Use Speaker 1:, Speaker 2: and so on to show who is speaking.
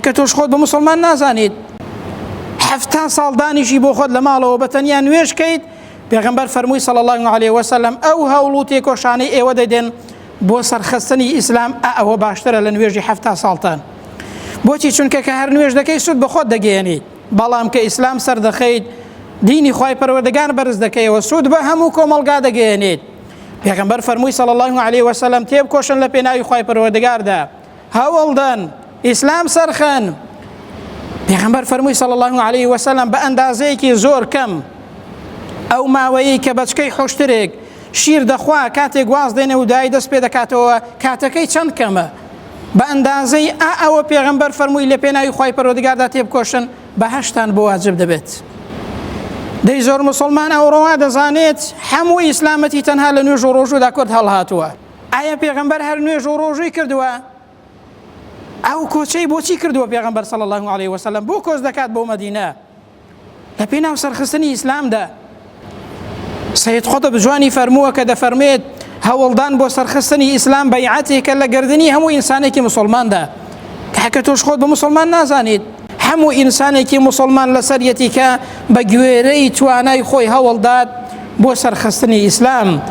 Speaker 1: کە تۆش خۆت بە مسلمان نازانیت 70 ساڵ دانیشی بۆ خۆت لە ماڵەوە بە تەنیا نوێژکەیت پێغەمبەر فەرمووی صلی الله عليه وسلم ئەو هەوڵ و تێکۆشانەی ئێوە دەدەن بۆ سەرخستنی ئیسلام ئەوە باشترە لە نوێژی 70 ساڵتان. بۆچی؟ چونکە کە هەر نوێژ دەکەی سود بە خۆت دەگەیەنیت، بەڵام کە ئیسلام سەردەخەیت دینی خوای پەروەردگار بەرز دەکەیەوە سود بە هەموو کۆمەڵگا دەگەیەنیت. پێغەمبەر فەرمووی صلی الله عليه وسلم تێبکۆشن لە پێناوی خوای پەروەردگاردا، هەوڵدەن ئیسلام سەرخەن. پێغەمبەر فەرمووی صلی الله عليه وسلم بە ئەندازەیەکی زۆر کەم ئەو ماوەیەی کە بەچکەی خۆشترێک شیر دەخوا کاتێک گواز دێنێ و دای دەست پێ دەکاتەوە کاتەکەی چەند کەمە بە ئەندازەی ئەوە پێغەمبەر فەرمووی لە پێناوی خوای پەروەردگاردا تێبکۆشن بەهەشتان بۆ واجب دەبێت. دەی زۆر مسلمان ئەوڕۆوا دەزانێت هەموو ئیسلامەتی تەنها لە نوێژ و ڕۆژوودا کورد هەڵهاتووە. ئایا پێغەمبەر هەر نوێژ و ڕۆژووی کردووە؟ ئەو کۆچەی بۆچی کردووە پێغەمبەر صلی الله عليه وسلم؟ بۆ کۆچ دەکات بۆ مەدینە لە پێناو سەرخستنی ئیسلامدا؟ سید قوتب جوانی فەرمووە کە دەفەرمێت هەوڵدان بۆ سەرخستنی ئیسلام بەیعەتێکە لە گردنی هەموو ئینسانێکی مسلماندا کە تۆش خۆت بە مسلمان نازانیت. هەموو ئینسانێکی مسلمان لەسەر یەتیکە بە گوێرەی توانای خۆی هەوڵدات بۆ سەرخستنی ئیسلام.